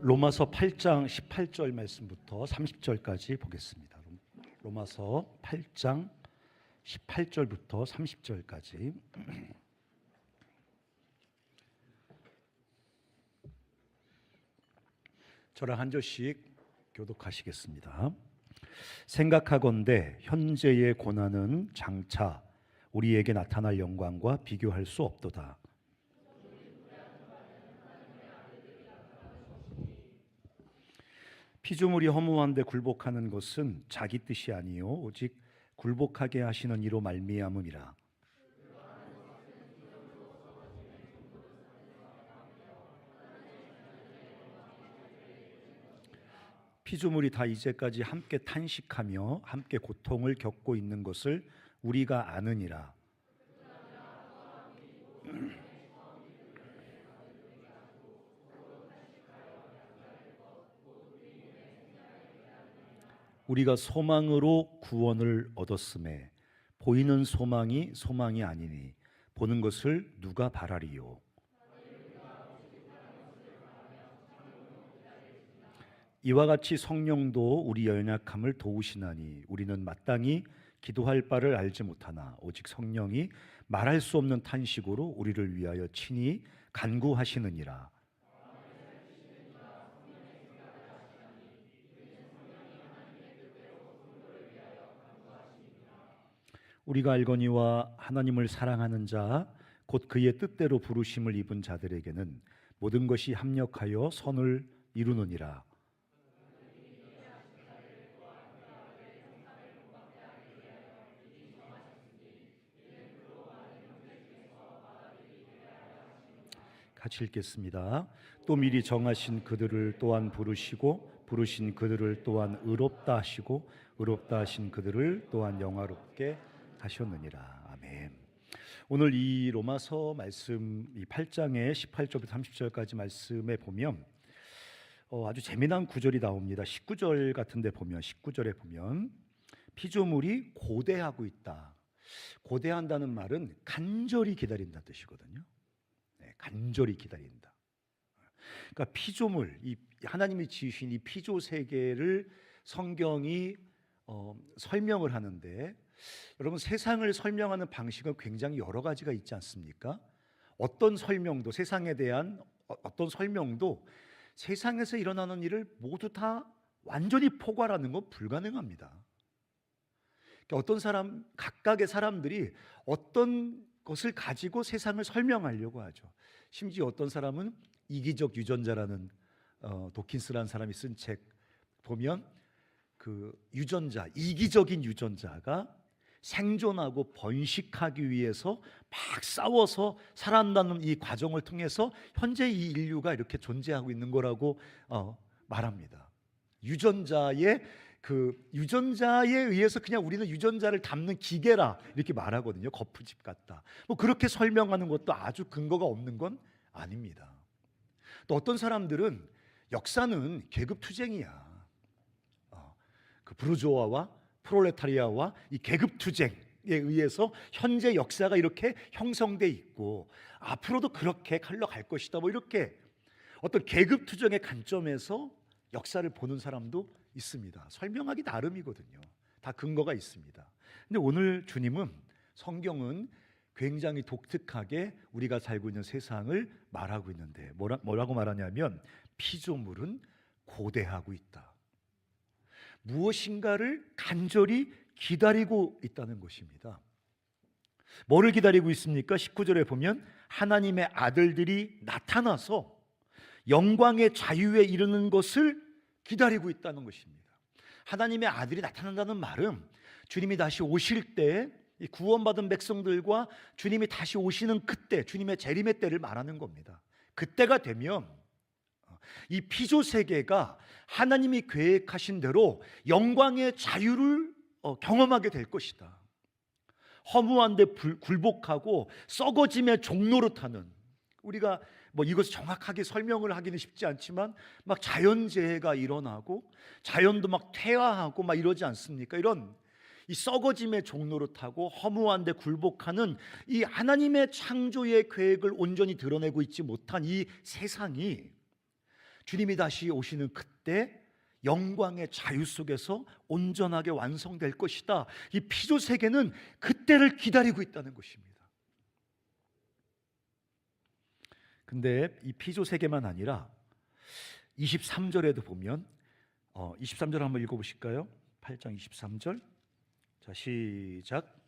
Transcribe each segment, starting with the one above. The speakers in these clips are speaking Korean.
로마서 8장 18절 말씀부터 30절까지 보겠습니다. 로마서 8장 18절부터 30절까지. 저랑 한 절씩 교독하시겠습니다. 생각하건대 현재의 고난은 장차 우리에게 나타날 영광과 비교할 수 없도다. 피조물이 허무한데 굴복하는 것은 자기 뜻이 아니요 오직 굴복하게 하시는 이로 말미암음이라. 피조물이 다 이제까지 함께 탄식하며 함께 고통을 겪고 있는 것을 우리가 아느니라. 우리가 소망으로 구원을 얻었음에 보이는 소망이 소망이 아니니 보는 것을 누가 바라리요. 이와 같이 성령도 우리 연약함을 도우시나니 우리는 마땅히 기도할 바를 알지 못하나 오직 성령이 말할 수 없는 탄식으로 우리를 위하여 친히 간구하시느니라. 우리가 알거니와 하나님을 사랑하는 자 곧 그의 뜻대로 부르심을 입은 자들에게는 모든 것이 합력하여 선을 이루느니라. 같이 읽겠습니다. 또 미리 정하신 그들을 또한 부르시고 부르신 그들을 또한 의롭다 하시고 의롭다 하신 그들을 또한 영화롭게 하셨느니라. 아멘. 오늘 이 로마서 말씀 이 8장의 18절부터 30절까지 말씀에 보면 아주 재미난 구절이 나옵니다. 19절 같은데 보면 19절에 보면 피조물이 고대하고 있다. 고대한다는 말은 간절히 기다린다는 뜻이거든요. 간절히 기다린다. 그러니까 피조물, 이 하나님이 지으신 이 피조 세계를 성경이 설명을 하는데, 여러분 세상을 설명하는 방식은 굉장히 여러 가지가 있지 않습니까? 어떤 설명도 세상에 대한 어떤 설명도 세상에서 일어나는 일을 모두 다 완전히 포괄하는 건 불가능합니다. 그러니까 어떤 사람 각각의 사람들이 어떤 것을 가지고 세상을 설명하려고 하죠. 심지어 어떤 사람은 이기적 유전자라는 도킨스라는 사람이 쓴 책 보면 그 유전자, 이기적인 유전자가 생존하고 번식하기 위해서 막 싸워서 살아난다는 이 과정을 통해서 현재 이 인류가 이렇게 존재하고 있는 거라고 말합니다. 유전자에 의해서 그냥 우리는 유전자를 담는 기계라 이렇게 말하거든요. 거푸집 같다. 뭐 그렇게 설명하는 것도 아주 근거가 없는 건 아닙니다. 또 어떤 사람들은 역사는 계급투쟁이야. 그 부르주아와 프롤레타리아와 이 계급투쟁에 의해서 현재 역사가 이렇게 형성돼 있고 앞으로도 그렇게 흘러갈 것이다. 뭐 이렇게 어떤 계급투쟁의 관점에서 역사를 보는 사람도 있습니다. 설명하기 나름이거든요. 다 근거가 있습니다. 근데 오늘 주님은 성경은 굉장히 독특하게 우리가 살고 있는 세상을 말하고 있는데 뭐라고 말하냐면 피조물은 고대하고 있다. 무엇인가를 간절히 기다리고 있다는 것입니다. 뭐를 기다리고 있습니까? 19절에 보면 하나님의 아들들이 나타나서 영광의 자유에 이르는 것을 기다리고 있다는 것입니다. 하나님의 아들이 나타난다는 말은 주님이 다시 오실 때 구원받은 백성들과 주님이 다시 오시는 그때, 주님의 재림의 때를 말하는 겁니다. 그때가 되면 이 피조 세계가 하나님이 계획하신 대로 영광의 자유를 경험하게 될 것이다. 허무한데 굴복하고 썩어짐의 종노릇하는, 우리가 뭐 이것을 정확하게 설명을 하기는 쉽지 않지만 막 자연재해가 일어나고 자연도 막 퇴화하고 막 이러지 않습니까? 이런 이 썩어짐의 종노릇하고 허무한데 굴복하는 이 하나님의 창조의 계획을 온전히 드러내고 있지 못한 이 세상이 주님이 다시 오시는 그때 영광의 자유 속에서 온전하게 완성될 것이다. 이 피조 세계는 그때를 기다리고 있다는 것입니다. 근데 이 피조 세계만 아니라 23절에도 보면 23절 한번 읽어보실까요? 8장 23절. 자, 시작.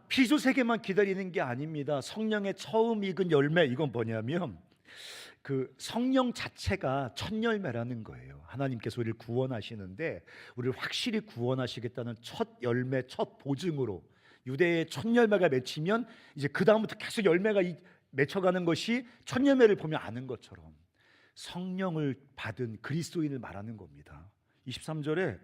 피조 세계만 기다리는 게 아닙니다. 성령의 처음 익은 열매, 이건 뭐냐면 그 성령 자체가 첫 열매라는 거예요. 하나님께서 우리를 구원하시는데 우리를 확실히 구원하시겠다는 첫 열매, 첫 보증으로 유대의 첫 열매가 맺히면 이제 그 다음부터 계속 열매가 맺혀가는 것이 첫 열매를 보면 아는 것처럼 성령을 받은 그리스도인을 말하는 겁니다. 23절에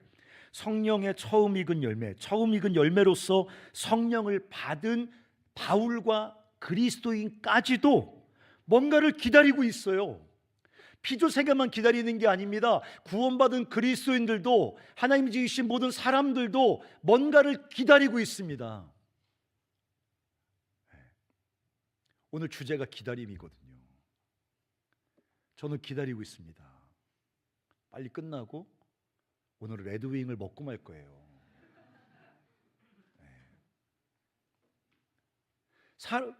성령의 처음 익은 열매, 처음 익은 열매로서 성령을 받은 바울과 그리스도인까지도 뭔가를 기다리고 있어요. 피조 세계만 기다리는 게 아닙니다. 구원받은 그리스도인들도, 하나님 지으신 모든 사람들도 뭔가를 기다리고 있습니다. 오늘 주제가 기다림이거든요. 저는 기다리고 있습니다. 빨리 끝나고 오늘은 레드윙을 먹고 말 거예요.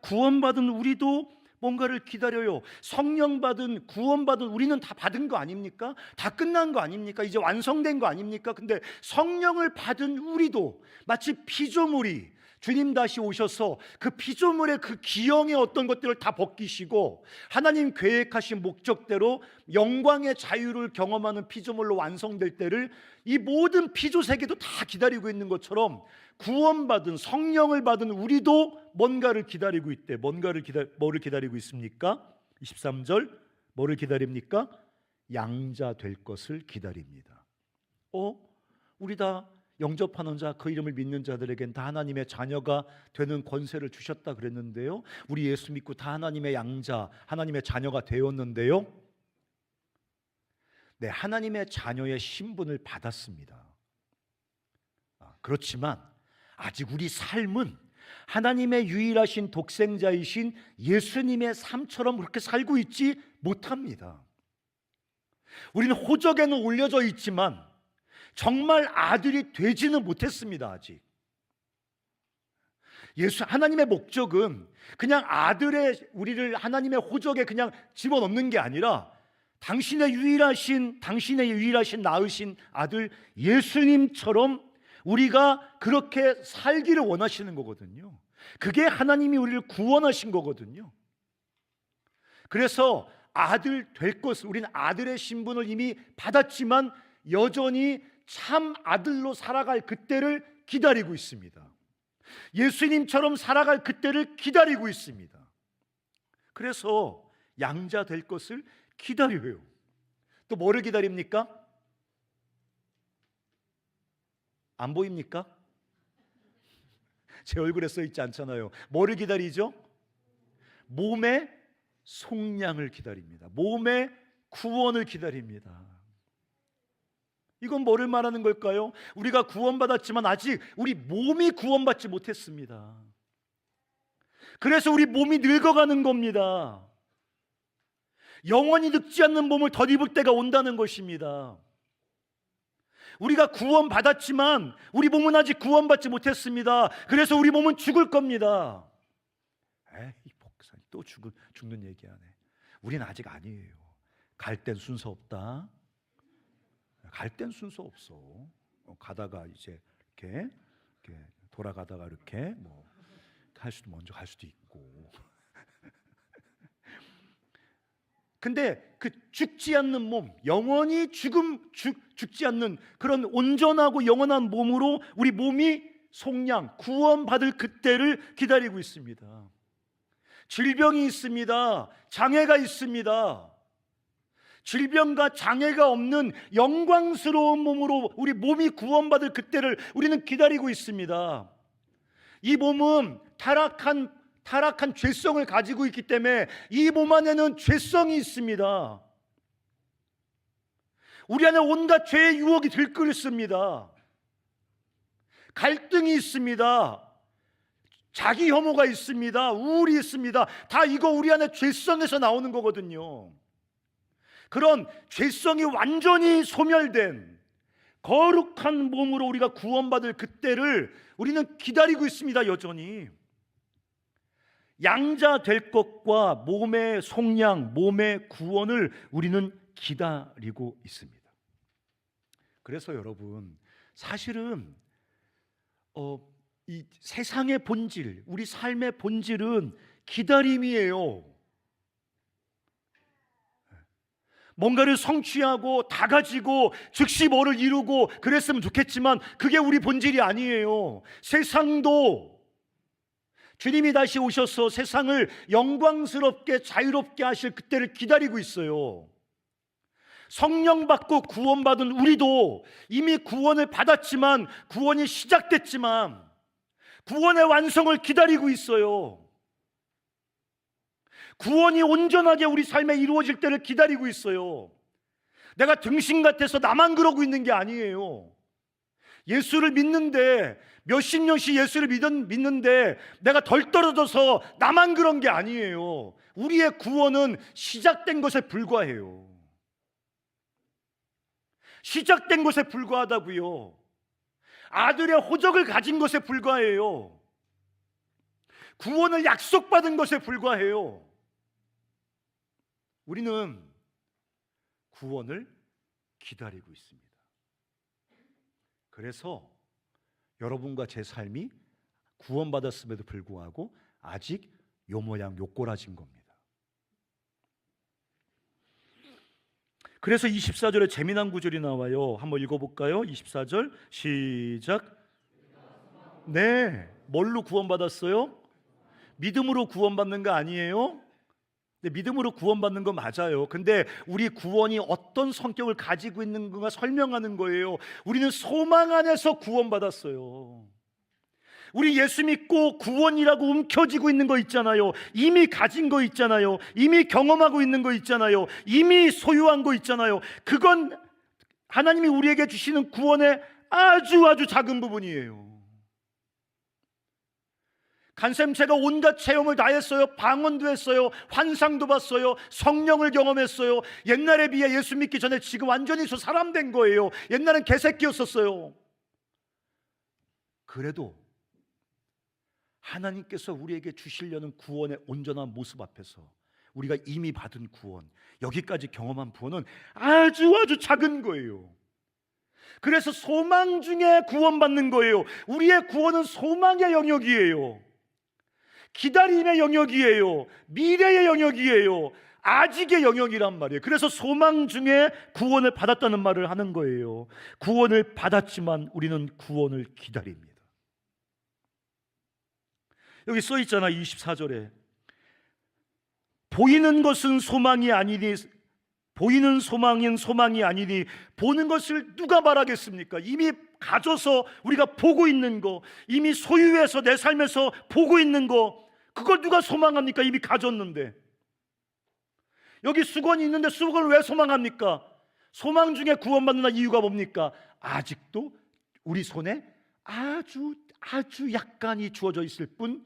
구원받은 우리도 뭔가를 기다려요. 성령 받은, 구원받은 우리는 다 받은 거 아닙니까? 다 끝난 거 아닙니까? 이제 완성된 거 아닙니까? 근데 성령을 받은 우리도 마치 피조물이 주님 다시 오셔서 그 피조물의 그 기형의 어떤 것들을 다 벗기시고 하나님 계획하신 목적대로 영광의 자유를 경험하는 피조물로 완성될 때를 이 모든 피조 세계도 다 기다리고 있는 것처럼 구원받은, 성령을 받은 우리도 뭔가를 기다리고 있대. 뭐를 기다리고 있습니까? 23절 뭐를 기다립니까? 양자 될 것을 기다립니다. 우리 다 영접하는 자, 그 이름을 믿는 자들에겐 다 하나님의 자녀가 되는 권세를 주셨다 그랬는데요, 우리 예수 믿고 다 하나님의 양자, 하나님의 자녀가 되었는데요, 네, 하나님의 자녀의 신분을 받았습니다. 그렇지만 아직 우리 삶은 하나님의 유일하신 독생자이신 예수님의 삶처럼 그렇게 살고 있지 못합니다. 우리는 호적에는 올려져 있지만 정말 아들이 되지는 못했습니다. 아직. 하나님의 목적은 그냥 우리를 하나님의 호적에 그냥 집어넣는 게 아니라 당신의 유일하신 낳으신 아들 예수님처럼 우리가 그렇게 살기를 원하시는 거거든요. 그게 하나님이 우리를 구원하신 거거든요. 그래서 아들 될 것을, 우리는 아들의 신분을 이미 받았지만 여전히 참 아들로 살아갈 그때를 기다리고 있습니다. 예수님처럼 살아갈 그때를 기다리고 있습니다. 그래서 양자 될 것을 기다려요. 또 뭐를 기다립니까? 안 보입니까? 제 얼굴에 써 있지 않잖아요. 뭐를 기다리죠? 몸의 속량을 기다립니다. 몸의 구원을 기다립니다. 이건 뭐를 말하는 걸까요? 우리가 구원받았지만 아직 우리 몸이 구원받지 못했습니다. 그래서 우리 몸이 늙어가는 겁니다. 영원히 늙지 않는 몸을 덧입을 때가 온다는 것입니다. 우리가 구원받았지만 우리 몸은 아직 구원받지 못했습니다. 그래서 우리 몸은 죽을 겁니다. 에이, 목사님 또 죽는 얘기하네. 우리는 아직 아니에요. 갈 땐 순서 없다. 갈 땐 순서 없어. 가다가 이제 이렇게 돌아가다가 이렇게 먼저 갈 수도 있고. 근데 그 죽지 않는 몸, 영원히 죽지 않는 그런 온전하고 영원한 몸으로 우리 몸이 속량, 구원받을 그때를 기다리고 있습니다. 질병이 있습니다. 장애가 있습니다. 질병과 장애가 없는 영광스러운 몸으로 우리 몸이 구원받을 그때를 우리는 기다리고 있습니다. 이 몸은 타락한 죄성을 가지고 있기 때문에 이 몸 안에는 죄성이 있습니다. 우리 안에 온갖 죄의 유혹이 들끓습니다. 갈등이 있습니다. 자기 혐오가 있습니다. 우울이 있습니다. 다 이거 우리 안에 죄성에서 나오는 거거든요. 그런 죄성이 완전히 소멸된 거룩한 몸으로 우리가 구원받을 그때를 우리는 기다리고 있습니다. 여전히 양자 될 것과 몸의 속량, 몸의 구원을 우리는 기다리고 있습니다. 그래서 여러분, 사실은 이 세상의 본질, 우리 삶의 본질은 기다림이에요. 뭔가를 성취하고 다 가지고 즉시 뭐를 이루고 그랬으면 좋겠지만 그게 우리 본질이 아니에요. 세상도 주님이 다시 오셔서 세상을 영광스럽게 자유롭게 하실 그때를 기다리고 있어요. 성령 받고 구원받은 우리도 이미 구원을 받았지만, 구원이 시작됐지만 구원의 완성을 기다리고 있어요. 구원이 온전하게 우리 삶에 이루어질 때를 기다리고 있어요. 내가 등신 같아서 나만 그러고 있는 게 아니에요. 예수를 믿는데, 몇십 년씩 예수를 믿는데 내가 덜 떨어져서 나만 그런 게 아니에요. 우리의 구원은 시작된 것에 불과해요. 시작된 것에 불과하다고요. 아들의 호적을 가진 것에 불과해요. 구원을 약속받은 것에 불과해요. 우리는 구원을 기다리고 있습니다. 그래서 여러분과 제 삶이 구원받았음에도 불구하고 아직 요 모양 요 꼬라진 겁니다. 그래서 24절에 재미난 구절이 나와요. 한번 읽어볼까요? 24절 시작. 네, 뭘로 구원받았어요? 믿음으로 구원받는 거 아니에요? 네, 믿음으로 구원받는 거 맞아요. 근데 우리 구원이 어떤 성격을 가지고 있는 건가 설명하는 거예요. 우리는 소망 안에서 구원받았어요. 우리 예수 믿고 구원이라고 움켜쥐고 있는 거 있잖아요. 이미 가진 거 있잖아요. 이미 경험하고 있는 거 있잖아요. 이미 소유한 거 있잖아요. 그건 하나님이 우리에게 주시는 구원의 아주 작은 부분이에요. 간샘체가 온갖 체험을 다 했어요. 방언도 했어요. 환상도 봤어요. 성령을 경험했어요. 옛날에 비해 예수 믿기 전에 지금 완전히 사람 된 거예요. 옛날엔 개새끼였었어요. 그래도 하나님께서 우리에게 주시려는 구원의 온전한 모습 앞에서 우리가 이미 받은 구원, 여기까지 경험한 구원은 아주 작은 거예요. 그래서 소망 중에 구원받는 거예요. 우리의 구원은 소망의 영역이에요. 기다림의 영역이에요. 미래의 영역이에요. 아직의 영역이란 말이에요. 그래서 소망 중에 구원을 받았다는 말을 하는 거예요. 구원을 받았지만 우리는 구원을 기다립니다. 여기 써 있잖아. 24절에 보이는 것은 소망이 아니니, 보이는 소망은 소망이 아니니 보는 것을 누가 말하겠습니까? 이미 가져서 우리가 보고 있는 거, 이미 소유해서 내 삶에서 보고 있는 거, 그걸 누가 소망합니까? 이미 가졌는데. 여기 수건이 있는데 수건을 왜 소망합니까? 소망 중에 구원받는 이유가 뭡니까? 아직도 우리 손에 아주 약간이 주어져 있을 뿐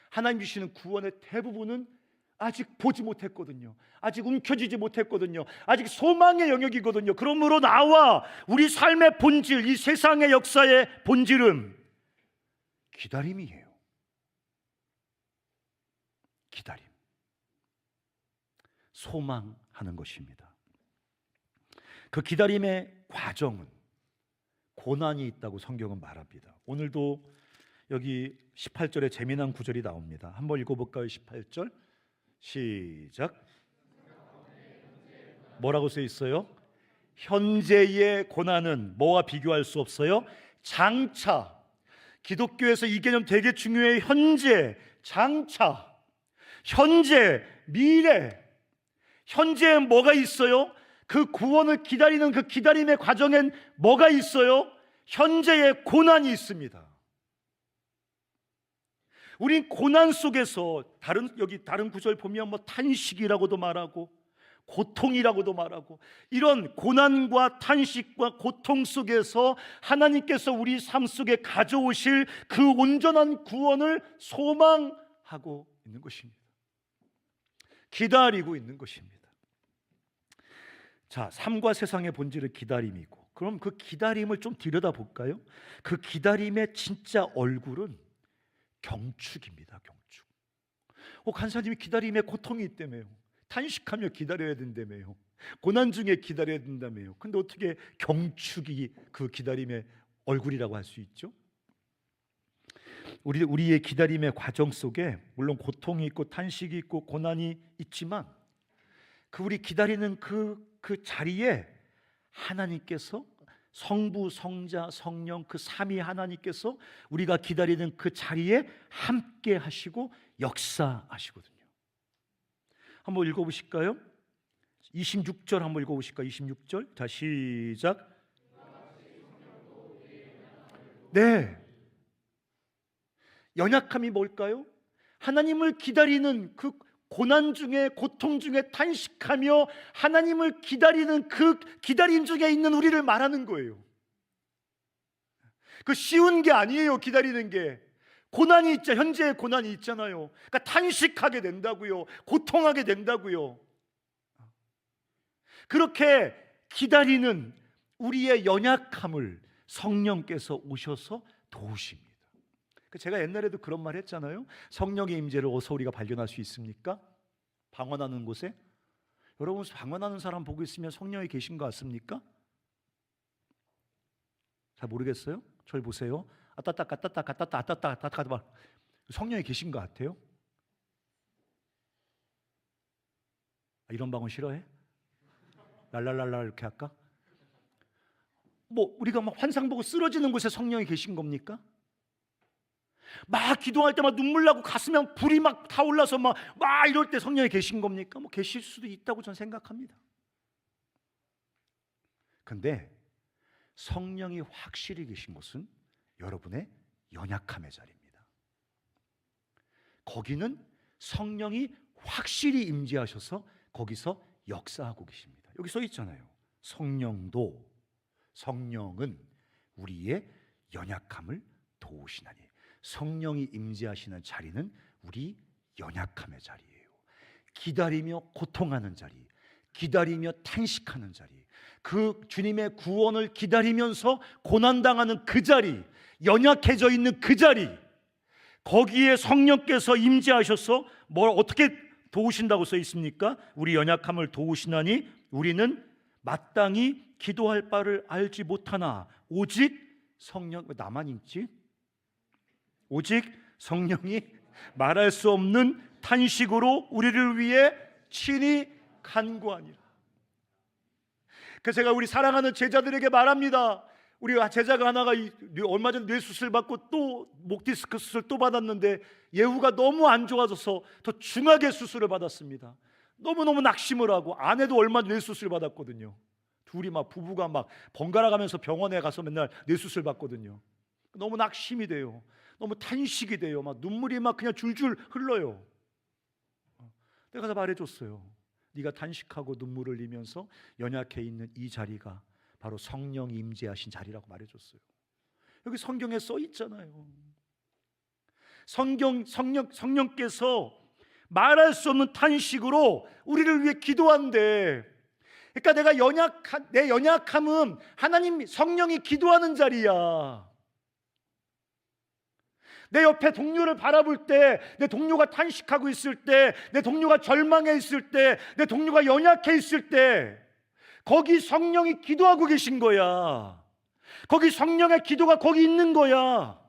하나님 주시는 구원의 대부분은 아직 보지 못했거든요. 아직 움켜쥐지 못했거든요. 아직 소망의 영역이거든요. 그러므로 나와 우리 삶의 본질, 이 세상의 역사의 본질은 기다림이에요. 기다림, 소망하는 것입니다. 그 기다림의 과정은 고난이 있다고 성경은 말합니다. 오늘도 여기 18절에 재미난 구절이 나옵니다. 한번 읽어볼까요? 18절 시작. 뭐라고 써 있어요? 현재의 고난은 뭐와 비교할 수 없어요? 장차. 기독교에서 이 개념 되게 중요해요. 현재, 장차, 현재, 미래. 현재에 뭐가 있어요? 그 구원을 기다리는 그 기다림의 과정엔 뭐가 있어요? 현재의 고난이 있습니다. 우린 고난 속에서 여기 다른 구절 보면 뭐 탄식이라고도 말하고 고통이라고도 말하고, 이런 고난과 탄식과 고통 속에서 하나님께서 우리 삶 속에 가져오실 그 온전한 구원을 소망하고 있는 것입니다. 기다리고 있는 것입니다. 자, 삶과 세상의 본질은 기다림이고, 그럼 그 기다림을 좀 들여다볼까요? 그 기다림의 진짜 얼굴은 경축입니다. 경축. 간사님이 기다림에 고통이 있다며요. 탄식하며 기다려야 된다며요. 고난 중에 기다려야 된다며요. 근데 어떻게 경축이 그 기다림의 얼굴이라고 할 수 있죠? 우리의 기다림의 과정 속에 물론 고통이 있고 탄식이 있고 고난이 있지만, 그 우리 기다리는 그 자리에 하나님께서, 성부, 성자, 성령 그 삼위 하나님께서 우리가 기다리는 그 자리에 함께 하시고 역사하시거든요. 한번 읽어보실까요? 26절 한번 읽어보실까요? 26절. 자, 시작. 네, 연약함이 뭘까요? 하나님을 기다리는 그 고난 중에, 고통 중에 탄식하며 하나님을 기다리는 그 기다림 중에 있는 우리를 말하는 거예요. 그 쉬운 게 아니에요. 기다리는 게 고난이 있죠. 현재의 고난이 있잖아요. 그러니까 탄식하게 된다고요. 고통하게 된다고요. 그렇게 기다리는 우리의 연약함을 성령께서 오셔서 도우십니다. 제가 옛날에도 그런 말 했잖아요. 성령의 임재를 어디서 우리가 발견할 수 있습니까? 방언하는 곳에. 여러분, 방언하는 사람 보고 있으면 성령이 계신 것 같습니까? 잘 모르겠어요? 저를 보세요. 아따따 성령이 계신 것 같아요? 이런 방언 싫어해? 랄랄랄라 이렇게 할까? 우리가 막 환상 보고 쓰러지는 곳에 성령이 계신 겁니까? 막 기도할 때 막 눈물 나고 가슴에 불이 막 타올라서 막 이럴 때 성령이 계신 겁니까? 계실 수도 있다고 저는 생각합니다. 근데 성령이 확실히 계신 곳은 여러분의 연약함의 자리입니다. 거기는 성령이 확실히 임재하셔서 거기서 역사하고 계십니다. 여기 써 있잖아요. 성령은 우리의 연약함을 도우시나니. 성령이 임재하시는 자리는 우리 연약함의 자리예요. 기다리며 고통하는 자리, 기다리며 탄식하는 자리, 그 주님의 구원을 기다리면서 고난당하는 그 자리, 연약해져 있는 그 자리, 거기에 성령께서 임재하셔서 어떻게 도우신다고 써 있습니까? 우리 연약함을 도우시나니 우리는 마땅히 기도할 바를 알지 못하나 오직 성령, 나만 있지? 오직 성령이 말할 수 없는 탄식으로 우리를 위해 친히 간구하니라. 그래서 제가 우리 사랑하는 제자들에게 말합니다. 우리 제자가 하나가 얼마 전에 뇌수술 받고 또 목디스크 수술 또 받았는데 예후가 너무 안 좋아져서 더 중하게 수술을 받았습니다. 너무너무 낙심을 하고, 아내도 얼마 전에 뇌수술 받았거든요. 둘이 부부가 번갈아 가면서 병원에 가서 맨날 뇌수술 받거든요. 너무 낙심이 돼요. 너무 탄식이 돼요. 눈물이 그냥 줄줄 흘러요. 내가 다 말해줬어요. 네가 탄식하고 눈물을 흘리면서 연약해 있는 이 자리가 바로 성령이 임재하신 자리라고 말해줬어요. 여기 성경에 써 있잖아요. 성령께서 말할 수 없는 탄식으로 우리를 위해 기도한대. 그러니까 내 연약함은 하나님 성령이 기도하는 자리야. 내 옆에 동료를 바라볼 때, 내 동료가 탄식하고 있을 때, 내 동료가 절망해 있을 때, 내 동료가 연약해 있을 때, 거기 성령이 기도하고 계신 거야. 거기 성령의 기도가 거기 있는 거야.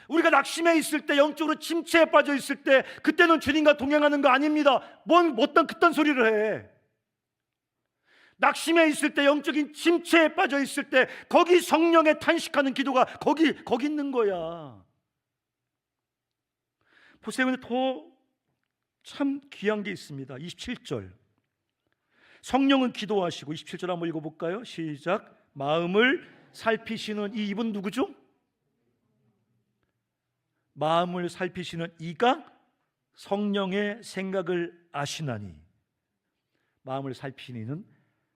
우리가 낙심해 있을 때, 영적으로 침체에 빠져 있을 때, 그때는 주님과 동행하는 거 아닙니다. 그딴 소리를 해. 낙심해 있을 때, 영적인 침체에 빠져 있을 때, 거기 성령의 탄식하는 기도가 거기 있는 거야. 보세요. 근데 더 참 귀한 게 있습니다. 27절. 성령은 기도하시고, 27절 한번 읽어볼까요? 시작. 마음을 살피시는 이분 누구죠? 마음을 살피시는 이가 성령의 생각을 아시나니, 마음을 살피니는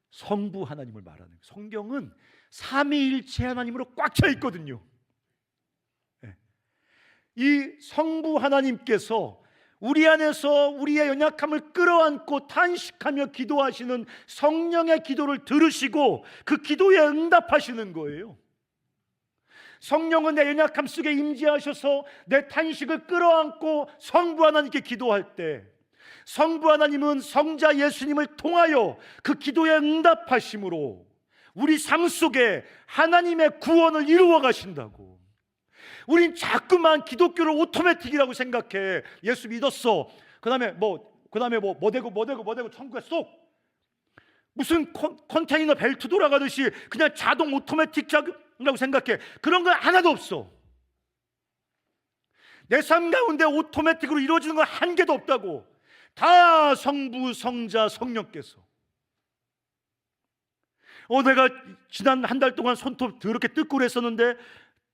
성부 하나님을 말하는 거예요. 성경은 삼위일체 하나님으로 꽉 차 있거든요. 이 성부 하나님께서 우리 안에서 우리의 연약함을 끌어안고 탄식하며 기도하시는 성령의 기도를 들으시고 그 기도에 응답하시는 거예요. 성령은 내 연약함 속에 임재하셔서 내 탄식을 끌어안고 성부 하나님께 기도할 때, 성부 하나님은 성자 예수님을 통하여 그 기도에 응답하심으로 우리 삶 속에 하나님의 구원을 이루어 가신다고. 우린 자꾸만 기독교를 오토매틱이라고 생각해. 예수 믿었어, 그 다음에 뭐 되고 천국에 쏙, 무슨 컨테이너 벨트 돌아가듯이 그냥 자동 오토매틱이라고 생각해. 그런 건 하나도 없어. 내 삶 가운데 오토매틱으로 이루어지는 건 한 개도 없다고. 다 성부, 성자, 성령께서. 내가 지난 한 달 동안 손톱 더럽게 뜯고 그랬었는데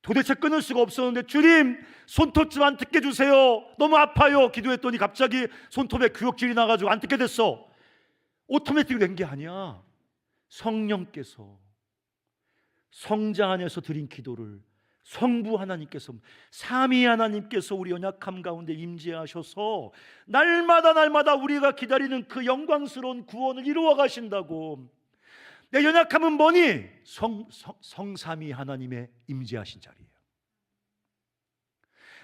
도대체 끊을 수가 없었는데, 주님 손톱 좀 안 뜯게 주세요, 너무 아파요, 기도했더니 갑자기 손톱에 구역질이 나가지고 안 뜯게 됐어. 오토매틱으로 된 게 아니야. 성령께서 성자 안에서 드린 기도를 성부 하나님께서, 삼위 하나님께서 우리 연약함 가운데 임재하셔서 날마다 우리가 기다리는 그 영광스러운 구원을 이루어 가신다고. 내 연약함은 뭐니? 성삼위 하나님의 임재하신 자리예요.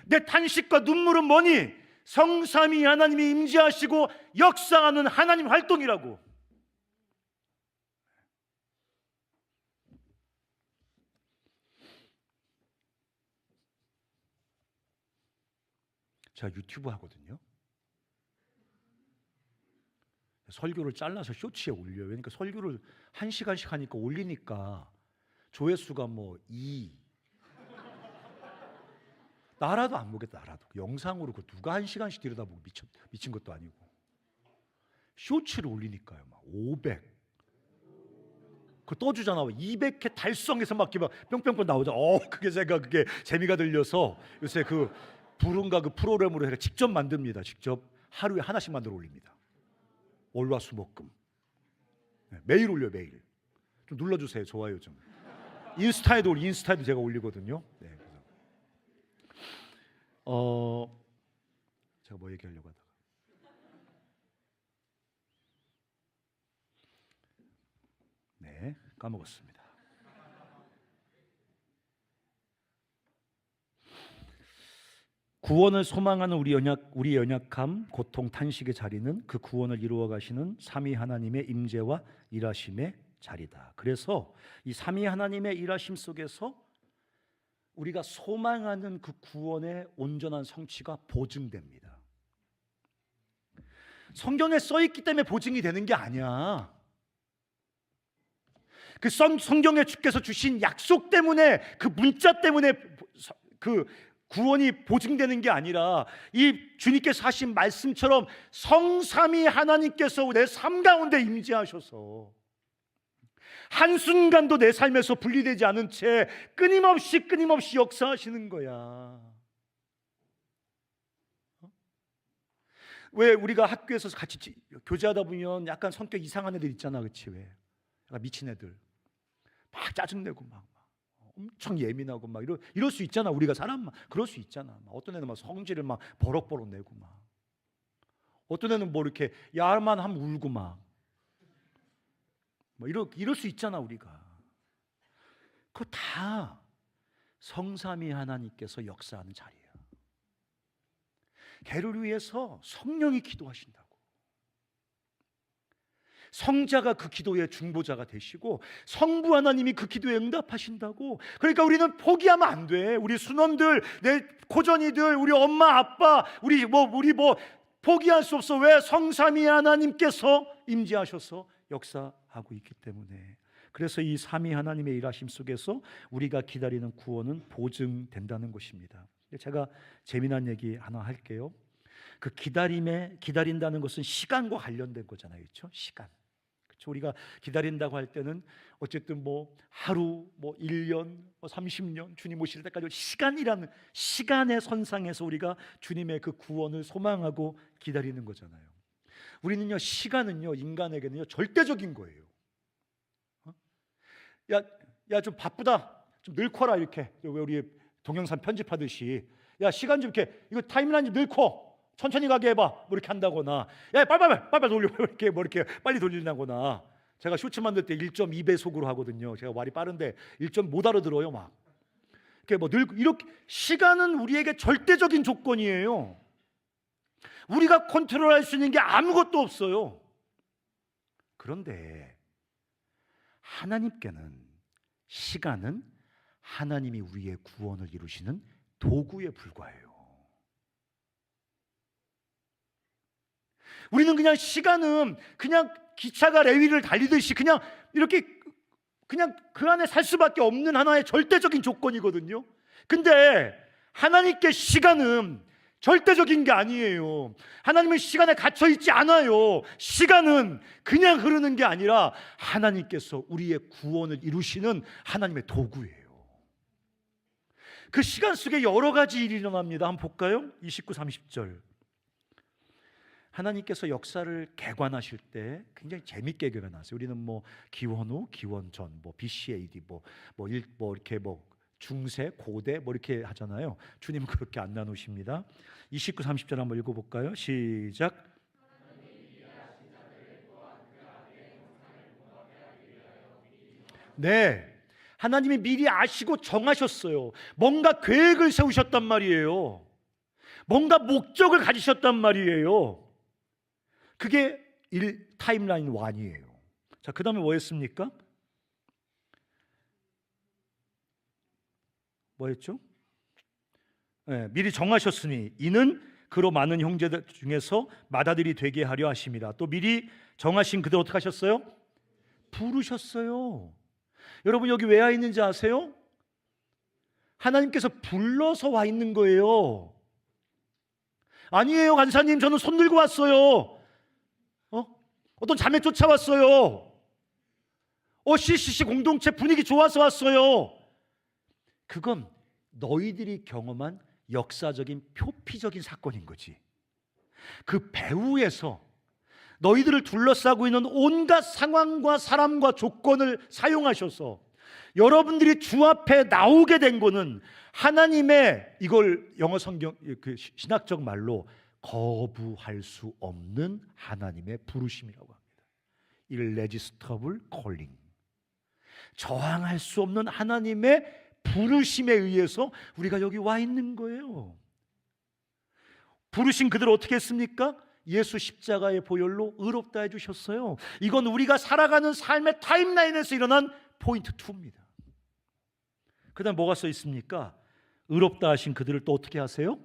내 탄식과 눈물은 뭐니? 성삼위 하나님이 임재하시고 역사하는 하나님 활동이라고. 제가 유튜브 하거든요. 설교를 잘라서 쇼츠에 올려요. 그러니까 설교를 1시간씩 하니까 올리니까 조회수가 뭐 2. 나라도 안 보겠다. 나라도 영상으로 그 누가 1시간씩 들여다보고 미친 것도 아니고, 쇼츠를 올리니까요 막 500. 그 떠주잖아. 200회 달성해서 막 뿅뿅뿅 나오죠. 그게 제가 그게 재미가 들려서 요새 그 부른가 그 프로그램으로 해서 직접 만듭니다. 직접 하루에 하나씩 만들어 올립니다. 월화수목금 매일 올려요. 매일. 좀 눌러주세요. 좋아요 좀. 인스타에도 제가 올리거든요. 네, 그래서 제가 뭐 얘기하려고 하다가 네, 까먹었습니다. 구원을 소망하는 우리 연약함, 고통, 탄식의 자리는 그 구원을 이루어 가시는 삼위 하나님의 임재와 일하심의 자리다. 그래서 이 삼위 하나님의 일하심 속에서 우리가 소망하는 그 구원의 온전한 성취가 보증됩니다. 성경에 써 있기 때문에 보증이 되는 게 아니야. 그 성경에 주께서 주신 약속 때문에, 그 문자 때문에 그 구원이 보증되는 게 아니라, 이 주님께서 하신 말씀처럼 성삼위 하나님께서 내 삶 가운데 임재하셔서 한순간도 내 삶에서 분리되지 않은 채 끊임없이 역사하시는 거야. 왜 우리가 학교에서 같이 교제하다 보면 약간 성격 이상한 애들 있잖아, 그렇지? 왜? 약간 미친 애들, 막 짜증내고 막 엄청 예민하고 막 이럴 수 있잖아. 우리가 사람 그럴 수 있잖아. 어떤 애는 막 성질을 막 버럭버럭 내고 막, 어떤 애는 뭐 이렇게 야만 하면 울고 막 이럴 수 있잖아. 우리가 그거 다 성삼위 하나님께서 역사하는 자리예요. 걔를 위해서 성령이 기도하신다고. 성자가 그 기도의 중보자가 되시고 성부 하나님이 그 기도에 응답하신다고. 그러니까 우리는 포기하면 안 돼. 우리 순원들, 내 고전이들, 우리 엄마 아빠, 우리 포기할 수 없어. 왜? 성삼위 하나님께서 임재하셔서 역사하고 있기 때문에. 그래서 이 삼위 하나님의 일하심 속에서 우리가 기다리는 구원은 보증된다는 것입니다. 제가 재미난 얘기 하나 할게요. 그 기다린다는 것은 시간과 관련된 거잖아요, 그렇죠? 시간. 그렇죠? 우리가 기다린다고 할 때는 어쨌든 뭐 하루, 뭐 1년, 뭐 30년 주님 오실 때까지 시간이라는 시간의 선상에서 우리가 주님의 그 구원을 소망하고 기다리는 거잖아요. 우리는요, 시간은요, 인간에게는요 절대적인 거예요. 야, 좀 바쁘다, 좀 늙어라, 이렇게 왜 우리 동영상 편집하듯이 야, 시간 좀 이렇게 이거 타임라인 좀 늙어, 천천히 가게 해봐, 뭐 이렇게 한다거나, 야, 빨리 돌려, 이렇게 뭐 이렇게 빨리 돌린다거나. 제가 쇼츠 만들 때 1.2배속으로 하거든요. 제가 말이 빠른데 1점 못 알아들어요, 막. 이렇게 뭐 이렇게 시간은 우리에게 절대적인 조건이에요. 우리가 컨트롤할 수 있는 게 아무것도 없어요. 그런데 하나님께는 시간은 하나님이 우리의 구원을 이루시는 도구에 불과해요. 우리는 그냥 시간은 그냥 기차가 레위를 달리듯이 그냥 이렇게 그냥 그 안에 살 수밖에 없는 하나의 절대적인 조건이거든요. 근데 하나님께 시간은 절대적인 게 아니에요. 하나님은 시간에 갇혀 있지 않아요. 시간은 그냥 흐르는 게 아니라 하나님께서 우리의 구원을 이루시는 하나님의 도구예요. 그 시간 속에 여러 가지 일이 일어납니다. 한번 볼까요? 29, 30절. 하나님께서 역사를 개관하실 때 굉장히 재밌게 개관하세요. 우리는 뭐 기원 후, 기원 전, 뭐 BCAD, 이렇게 중세, 고대 뭐 이렇게 하잖아요. 주님은 그렇게 안 나누십니다. 29, 30절 한번 읽어볼까요? 시작. 네, 하나님이 미리 아시고 정하셨어요. 뭔가 계획을 세우셨단 말이에요. 뭔가 목적을 가지셨단 말이에요. 그게 타임라인 1이에요. 자, 그 다음에 뭐였습니까? 뭐였죠? 네, 미리 정하셨으니 이는 그로 많은 형제들 중에서 맏아들이 되게 하려 하심이라. 또 미리 정하신 그들 어떻게 하셨어요? 부르셨어요. 여러분 여기 왜 와 있는지 아세요? 하나님께서 불러서 와 있는 거예요. 아니에요, 간사님, 저는 손 들고 왔어요. 어떤 자매 쫓아왔어요. CCC 공동체 분위기 좋아서 왔어요. 그건 너희들이 경험한 역사적인 표피적인 사건인 거지. 그 배후에서 너희들을 둘러싸고 있는 온갖 상황과 사람과 조건을 사용하셔서 여러분들이 주 앞에 나오게 된 거는 하나님의, 이걸 영어 성경 그 신학적 말로 거부할 수 없는 하나님의 부르심이라고 합니다. irresistible calling. 저항할 수 없는 하나님의 부르심에 의해서 우리가 여기 와 있는 거예요. 부르신 그들을 어떻게 했습니까? 예수 십자가의 보혈로 의롭다 해주셨어요. 이건 우리가 살아가는 삶의 타임라인에서 일어난 포인트 2입니다. 그 다음 뭐가 써 있습니까? 의롭다 하신 그들을 또 어떻게 하세요?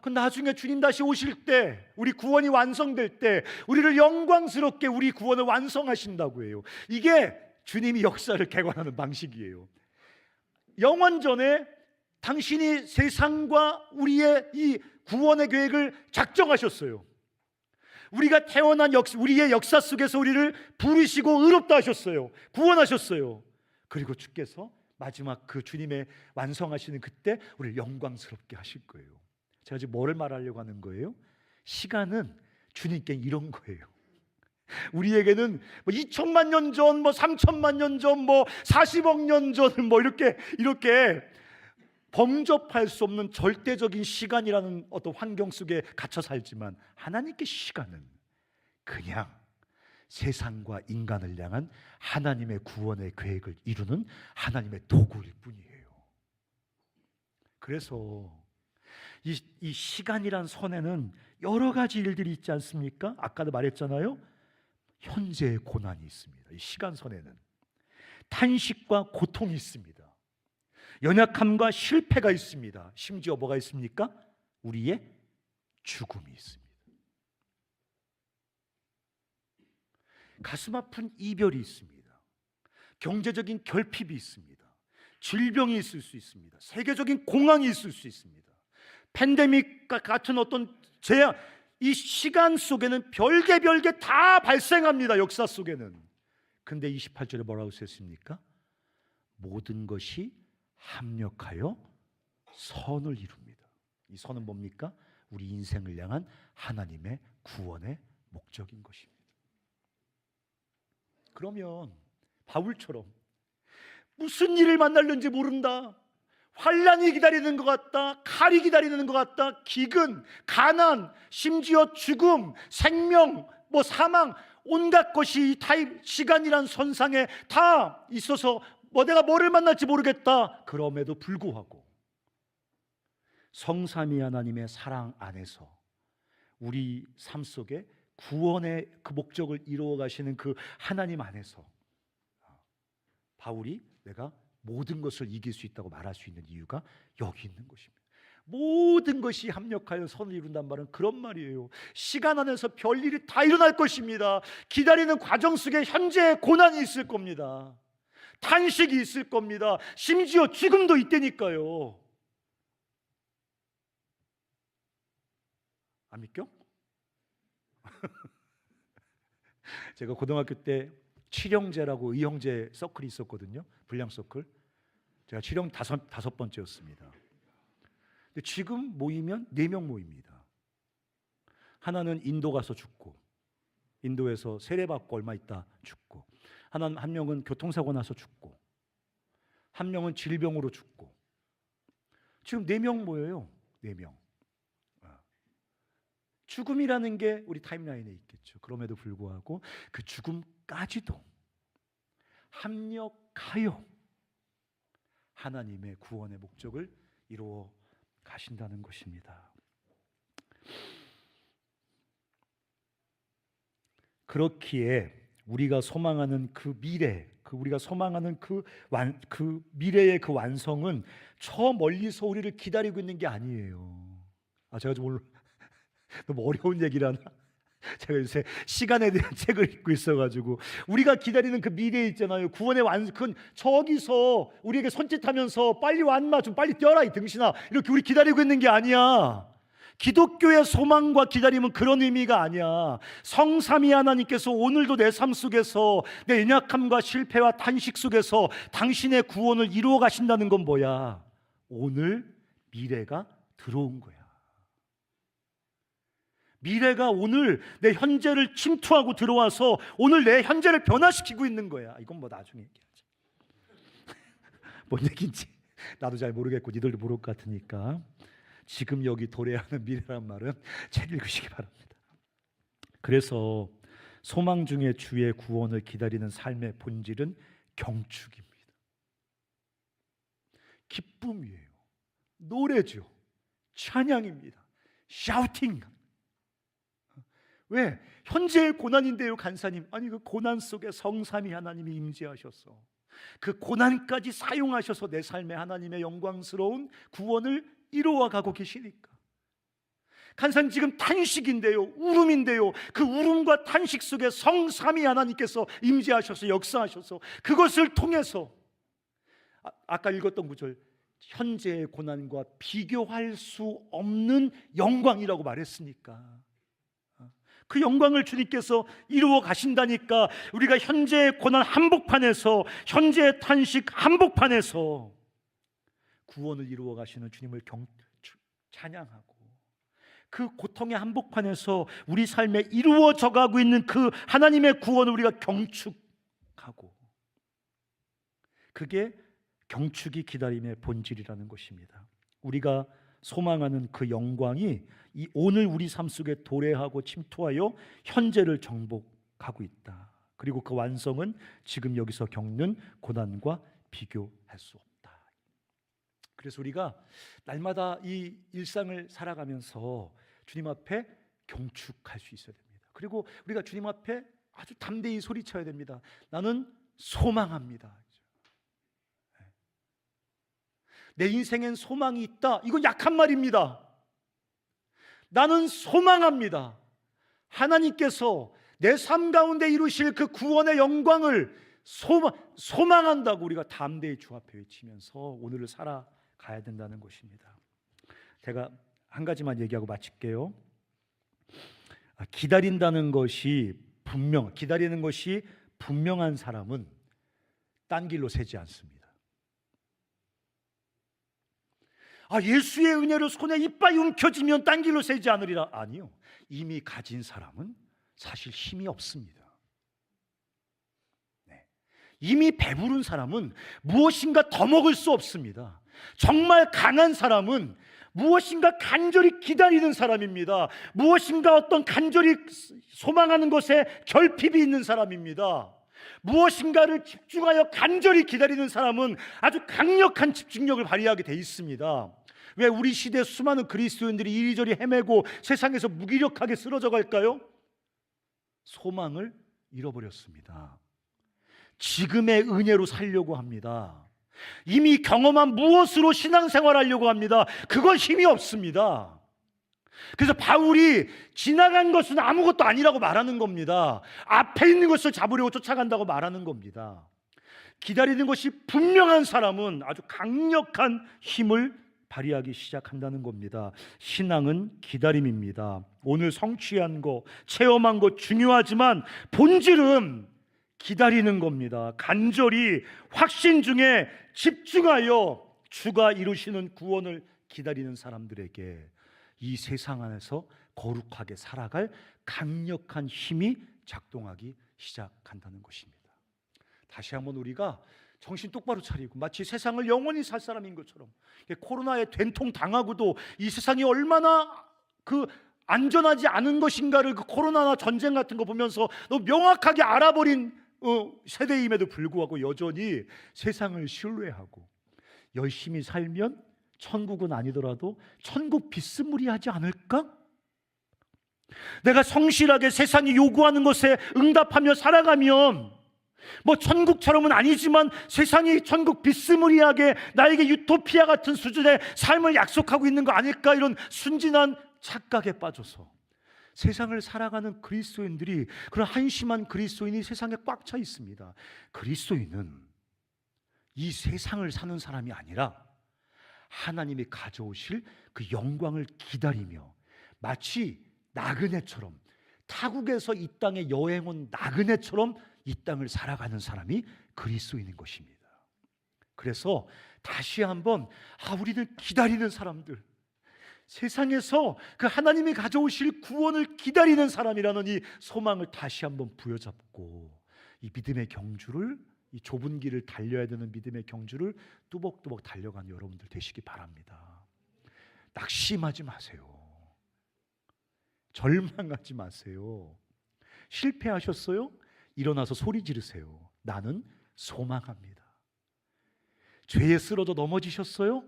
그 나중에 주님 다시 오실 때, 우리 구원이 완성될 때 우리를 영광스럽게 우리 구원을 완성하신다고 해요. 이게 주님이 역사를 개관하는 방식이에요. 영원전에 당신이 세상과 우리의 이 구원의 계획을 작정하셨어요. 우리가 태어난 우리의 역사 속에서 우리를 부르시고 의롭다 하셨어요. 구원하셨어요. 그리고 주께서 마지막 그 주님의 완성하시는 그때 우리를 영광스럽게 하실 거예요. 제가 지금 뭐를 말하려고 하는 거예요? 시간은 주님께 이런 거예요. 우리에게는 2천만 년 전, 3천만 년 전, 40억 년 전, 이렇게 범접할 수 없는 절대적인 시간이라는 어떤 환경 속에 갇혀 살지만, 하나님께 시간은 그냥 세상과 인간을 향한 하나님의 구원의 계획을 이루는 하나님의 도구일 뿐이에요. 그래서 이 시간이란 선에는 여러 가지 일들이 있지 않습니까? 아까도 말했잖아요. 현재의 고난이 있습니다. 이 시간선에는 탄식과 고통이 있습니다. 연약함과 실패가 있습니다. 심지어 뭐가 있습니까? 우리의 죽음이 있습니다. 가슴 아픈 이별이 있습니다. 경제적인 결핍이 있습니다. 질병이 있을 수 있습니다. 세계적인 공황이 있을 수 있습니다. 팬데믹과 같은 어떤 재앙, 이 시간 속에는 별개 다 발생합니다. 역사 속에는. 근데 28절에 뭐라고 쓰였습니까? 모든 것이 합력하여 선을 이룹니다. 이 선은 뭡니까? 우리 인생을 향한 하나님의 구원의 목적인 것입니다. 그러면 바울처럼 무슨 일을 만날는지 모른다, 환란이 기다리는 것 같다, 칼이 기다리는 것 같다, 기근, 가난, 심지어 죽음, 생명, 사망, 온갖 것이 시간이란 선상에 다 있어서 내가 뭐를 만날지 모르겠다. 그럼에도 불구하고 성삼위 하나님의 사랑 안에서 우리 삶 속에 구원의 그 목적을 이루어 가시는 그 하나님 안에서 바울이 내가 모든 것을 이길 수 있다고 말할 수 있는 이유가 여기 있는 것입니다. 모든 것이 합력하여 선을 이룬단 말은 그런 말이에요. 시간 안에서 별일이 다 일어날 것입니다. 기다리는 과정 속에 현재의 고난이 있을 겁니다. 탄식이 있을 겁니다. 심지어 죽음도 있다니까요. 안 믿겨? 제가 고등학교 때 칠형제라고 의형제 서클이 있었거든요. 불량 서클. 제가 칠형 다섯 번째였습니다. 근데 지금 모이면 4명 모입니다. 하나는 인도 가서 죽고, 인도에서 세례받고 얼마 있다 죽고, 한 명은 교통사고 나서 죽고, 한 명은 질병으로 죽고. 지금 4명 모여요. 4명. 죽음이라는 게 우리 타임라인에 있겠죠. 그럼에도 불구하고 그 죽음까지도 합력하여 하나님의 구원의 목적을 이루어 가신다는 것입니다. 그렇기에 우리가 소망하는 그 미래, 우리가 소망하는 그 미래의 그 완성은 저 멀리서 우리를 기다리고 있는 게 아니에요. 제가 좀 너무 어려운 얘기라나? 제가 요새 시간에 대한 책을 읽고 있어가지고 우리가 기다리는 그 미래 있잖아요. 구원의 완성은 저기서 우리에게 손짓하면서 빨리 완마, 좀 빨리 뛰어라 이 등신아, 이렇게 우리 기다리고 있는 게 아니야. 기독교의 소망과 기다림은 그런 의미가 아니야. 성삼위 하나님께서 오늘도 내 삶 속에서 내 연약함과 실패와 탄식 속에서 당신의 구원을 이루어 가신다는 건 뭐야? 오늘 미래가 들어온 거야. 미래가 오늘 내 현재를 침투하고 들어와서 오늘 내 현재를 변화시키고 있는 거야. 이건 나중에 얘기하지. 뭔 얘기인지 나도 잘 모르겠고 니들도 모를 것 같으니까 지금 여기 도래하는 미래란 말은 책 읽으시기 바랍니다. 그래서 소망 중에 주의 구원을 기다리는 삶의 본질은 경축입니다. 기쁨이에요. 노래죠. 찬양입니다. 샤우팅. 왜? 현재의 고난인데요, 간사님. 아니, 그 고난 속에 성삼위 하나님이 임재하셔서 그 고난까지 사용하셔서 내 삶에 하나님의 영광스러운 구원을 이루어 가고 계시니까. 간사님 지금 탄식인데요, 울음인데요, 그 울음과 탄식 속에 성삼위 하나님께서 임재하셔서 역사하셔서 그것을 통해서 아까 읽었던 구절, 현재의 고난과 비교할 수 없는 영광이라고 말했으니까 그 영광을 주님께서 이루어 가신다니까 우리가 현재의 고난 한복판에서, 현재의 탄식 한복판에서 구원을 이루어 가시는 주님을 찬양하고 그 고통의 한복판에서 우리 삶에 이루어져 가고 있는 그 하나님의 구원을 우리가 경축하고, 그게 경축이 기다림의 본질이라는 것입니다. 우리가 소망하는 그 영광이 이 오늘 우리 삶 속에 도래하고 침투하여 현재를 정복하고 있다. 그리고 그 완성은 지금 여기서 겪는 고난과 비교할 수 없다. 그래서 우리가 날마다 이 일상을 살아가면서 주님 앞에 경축할 수 있어야 됩니다. 그리고 우리가 주님 앞에 아주 담대히 소리쳐야 됩니다. 나는 소망합니다. 내 인생엔 소망이 있다. 이건 약한 말입니다. 나는 소망합니다. 하나님께서 내 삶 가운데 이루실 그 구원의 영광을 소망한다고 우리가 담대히 주 앞에 외치면서 오늘을 살아가야 된다는 것입니다. 제가 한 가지만 얘기하고 마칠게요. 기다리는 것이 분명한 사람은 딴 길로 새지 않습니다. 예수의 은혜로 손에 이빨이 움켜쥐면 딴 길로 새지 않으리라. 아니요. 이미 가진 사람은 사실 힘이 없습니다. 이미 배부른 사람은 무엇인가 더 먹을 수 없습니다. 정말 강한 사람은 무엇인가 간절히 기다리는 사람입니다. 무엇인가 어떤 간절히 소망하는 것에 결핍이 있는 사람입니다. 무엇인가를 집중하여 간절히 기다리는 사람은 아주 강력한 집중력을 발휘하게 돼 있습니다. 왜 우리 시대 수많은 그리스도인들이 이리저리 헤매고 세상에서 무기력하게 쓰러져 갈까요? 소망을 잃어버렸습니다. 지금의 은혜로 살려고 합니다. 이미 경험한 무엇으로 신앙생활하려고 합니다. 그건 힘이 없습니다. 그래서 바울이 지나간 것은 아무것도 아니라고 말하는 겁니다. 앞에 있는 것을 잡으려고 쫓아간다고 말하는 겁니다. 기다리는 것이 분명한 사람은 아주 강력한 힘을 발휘하기 시작한다는 겁니다. 신앙은 기다림입니다. 오늘 성취한 거, 체험한 거 중요하지만 본질은 기다리는 겁니다. 간절히 확신 중에 집중하여 주가 이루시는 구원을 기다리는 사람들에게 이 세상 안에서 거룩하게 살아갈 강력한 힘이 작동하기 시작한다는 것입니다. 다시 한번 우리가 정신 똑바로 차리고 마치 세상을 영원히 살 사람인 것처럼, 코로나에 된통 당하고도 이 세상이 얼마나 안전하지 않은 것인가를 코로나나 전쟁 같은 거 보면서 너무 명확하게 알아버린 세대임에도 불구하고 여전히 세상을 신뢰하고 열심히 살면 천국은 아니더라도 천국 비스무리하지 않을까? 내가 성실하게 세상이 요구하는 것에 응답하며 살아가면 천국처럼은 아니지만 세상이 천국 비스무리하게 나에게 유토피아 같은 수준의 삶을 약속하고 있는 거 아닐까, 이런 순진한 착각에 빠져서 세상을 살아가는 그리스도인들이, 그런 한심한 그리스도인이 세상에 꽉 차 있습니다. 그리스도인은 이 세상을 사는 사람이 아니라 하나님이 가져오실 그 영광을 기다리며 마치 나그네처럼, 타국에서 이 땅에 여행 온 나그네처럼 이 땅을 살아가는 사람이 그리스도인인 것입니다. 그래서 다시 한번 우리는 기다리는 사람들, 세상에서 그 하나님이 가져오실 구원을 기다리는 사람이라는 이 소망을 다시 한번 부여잡고 이 믿음의 경주를, 이 좁은 길을 달려야 되는 믿음의 경주를 뚜벅뚜벅 달려가는 여러분들 되시기 바랍니다. 낙심하지 마세요. 절망하지 마세요. 실패하셨어요? 일어나서 소리 지르세요. 나는 소망합니다. 죄에 쓰러져 넘어지셨어요?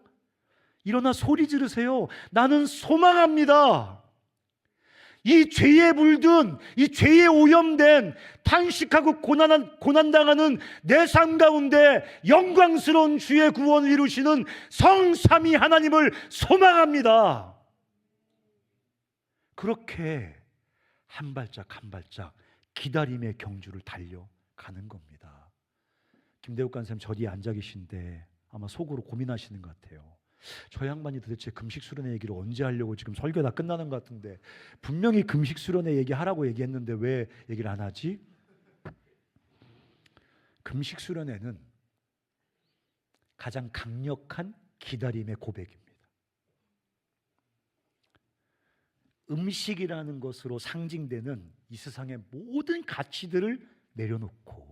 일어나 소리 지르세요. 나는 소망합니다. 이 죄에 물든, 이 죄에 오염된, 탄식하고 고난당하는 내 삶 가운데 영광스러운 주의 구원을 이루시는 성삼위 하나님을 소망합니다. 그렇게 한 발짝 한 발짝 기다림의 경주를 달려가는 겁니다. 김대욱 간사님 저 뒤에 앉아 계신데 아마 속으로 고민하시는 것 같아요. 저 양반이 도대체 금식 수련회 얘기를 언제 하려고, 지금 설교 다 끝나는 것 같은데 분명히 금식 수련회 얘기하라고 얘기했는데 왜 얘기를 안 하지? 금식 수련회는 가장 강력한 기다림의 고백입니다. 음식이라는 것으로 상징되는 이 세상의 모든 가치들을 내려놓고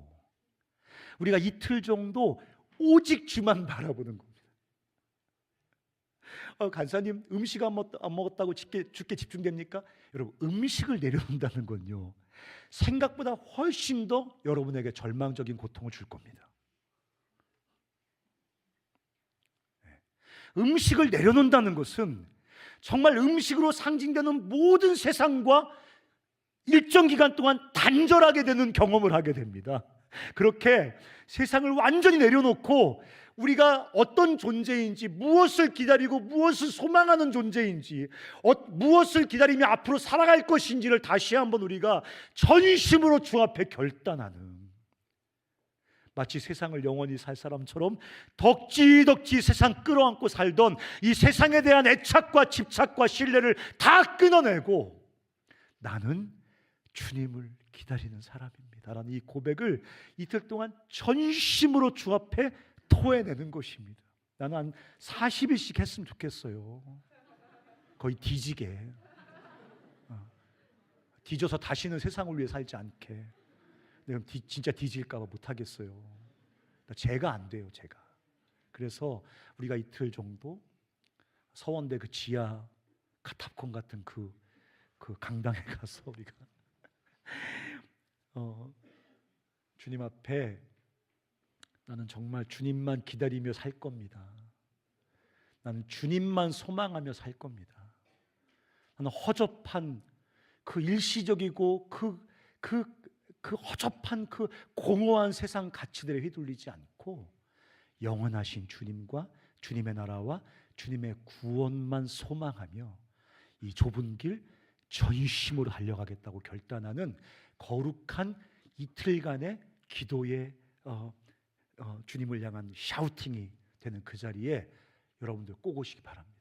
우리가 이틀 정도 오직 주만 바라보는 겁니다. 간사님 음식 안 먹었다고 주께 집중됩니까? 여러분, 음식을 내려놓는다는 건요, 생각보다 훨씬 더 여러분에게 절망적인 고통을 줄 겁니다. 음식을 내려놓는다는 것은 정말 음식으로 상징되는 모든 세상과 일정 기간 동안 단절하게 되는 경험을 하게 됩니다. 그렇게 세상을 완전히 내려놓고 우리가 어떤 존재인지, 무엇을 기다리고 무엇을 소망하는 존재인지, 무엇을 기다리며 앞으로 살아갈 것인지를 다시 한번 우리가 전심으로 주 앞에 결단하는, 마치 세상을 영원히 살 사람처럼 덕지덕지 세상 끌어안고 살던 이 세상에 대한 애착과 집착과 신뢰를 다 끊어내고 나는 주님을 기다리는 사람입니다 라는 이 고백을 이틀 동안 전심으로 주 앞에 토해내는 것입니다. 나는 한 40일씩 했으면 좋겠어요. 거의 뒤지게. 뒤져서 다시는 세상을 위해 살지 않게. 내가 진짜 뒤질까 봐 못하겠어요. 제가 안 돼요, 제가. 그래서 우리가 이틀 정도 서원대 그 지하 카타콤 같은 그 강당에 가서 우리가 주님 앞에 나는 정말 주님만 기다리며 살 겁니다. 나는 주님만 소망하며 살 겁니다. 나는 허접한 그 일시적이고 그 허접한 그 공허한 세상 가치들에 휘둘리지 않고 영원하신 주님과 주님의 나라와 주님의 구원만 소망하며 이 좁은 길 전심으로 달려가겠다고 결단하는 거룩한 이틀간의 기도의 주님을 향한 샤우팅이 되는 그 자리에 여러분들 꼭 오시기 바랍니다.